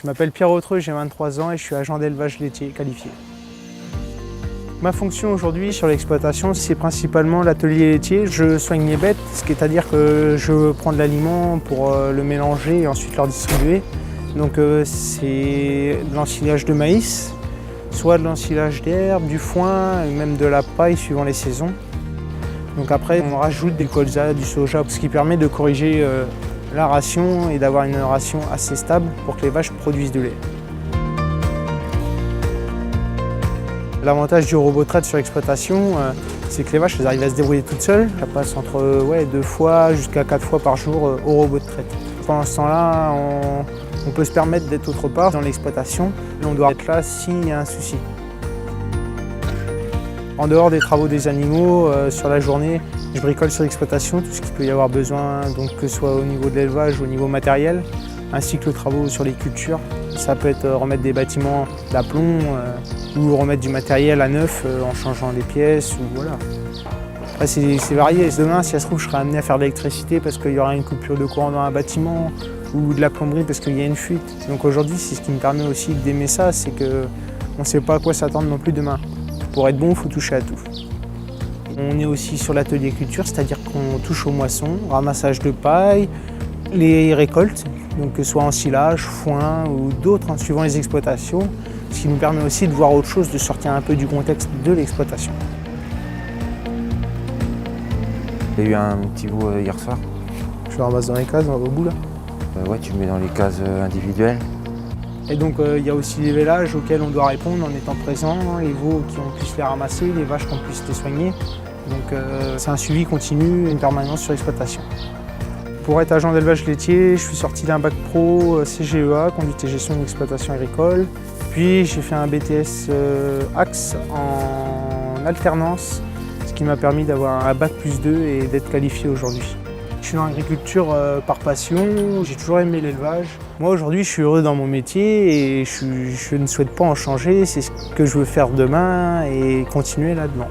Je m'appelle Pierre Autreux, j'ai 23 ans et je suis agent d'élevage laitier qualifié. Ma fonction aujourd'hui sur l'exploitation, c'est principalement l'atelier laitier. Je soigne les bêtes, c'est-à-dire que je prends de l'aliment pour le mélanger et ensuite leur distribuer. Donc c'est de l'ensilage de maïs, soit de l'ensilage d'herbe, du foin, même de la paille suivant les saisons. Donc après, on rajoute des colza, du soja, ce qui permet de corriger la ration et d'avoir une ration assez stable pour que les vaches produisent du lait. L'avantage du robot traite sur l'exploitation, c'est que les vaches elles arrivent à se débrouiller toutes seules. Ça passe entre 2 fois jusqu'à 4 fois par jour au robot de traite. Pendant ce temps-là, on peut se permettre d'être autre part dans l'exploitation. On doit être là s'il y a un souci. En dehors des travaux des animaux, sur la journée, je bricole sur l'exploitation tout ce qu'il peut y avoir besoin, donc que ce soit au niveau de l'élevage ou au niveau matériel, ainsi que les travaux sur les cultures. Ça peut être remettre des bâtiments d'aplomb ou remettre du matériel à neuf en changeant des pièces. Ou voilà. Après, c'est varié. Demain, si ça se trouve, je serai amené à faire de l'électricité parce qu'il y aura une coupure de courant dans un bâtiment ou de la plomberie parce qu'il y a une fuite. Donc aujourd'hui, c'est ce qui me permet aussi d'aimer ça, c'est qu'on ne sait pas à quoi s'attendre non plus demain. Pour être bon, il faut toucher à tout. On est aussi sur l'atelier culture, c'est-à-dire qu'on touche aux moissons, ramassage de paille, les récoltes, donc que ce soit ensilage, foin ou d'autres, suivant les exploitations, ce qui nous permet aussi de voir autre chose, de sortir un peu du contexte de l'exploitation. Il y a eu un petit bout hier soir. Je le ramasse dans les cases, au bout là. Ouais, tu le mets dans les cases individuelles. Et donc il y a aussi les vélages auxquels on doit répondre en étant présent, les veaux qu'on puisse les ramasser, les vaches qu'on puisse les soigner. Donc c'est un suivi continu, une permanence sur l'exploitation. Pour être agent d'élevage laitier, je suis sorti d'un bac pro CGEA, conduite et gestion d'exploitation agricole. Puis j'ai fait un BTS Axe en alternance, ce qui m'a permis d'avoir un bac +2 et d'être qualifié aujourd'hui. Je suis dans l'agriculture par passion, j'ai toujours aimé l'élevage. Moi aujourd'hui je suis heureux dans mon métier et je ne souhaite pas en changer, c'est ce que je veux faire demain et continuer là-dedans.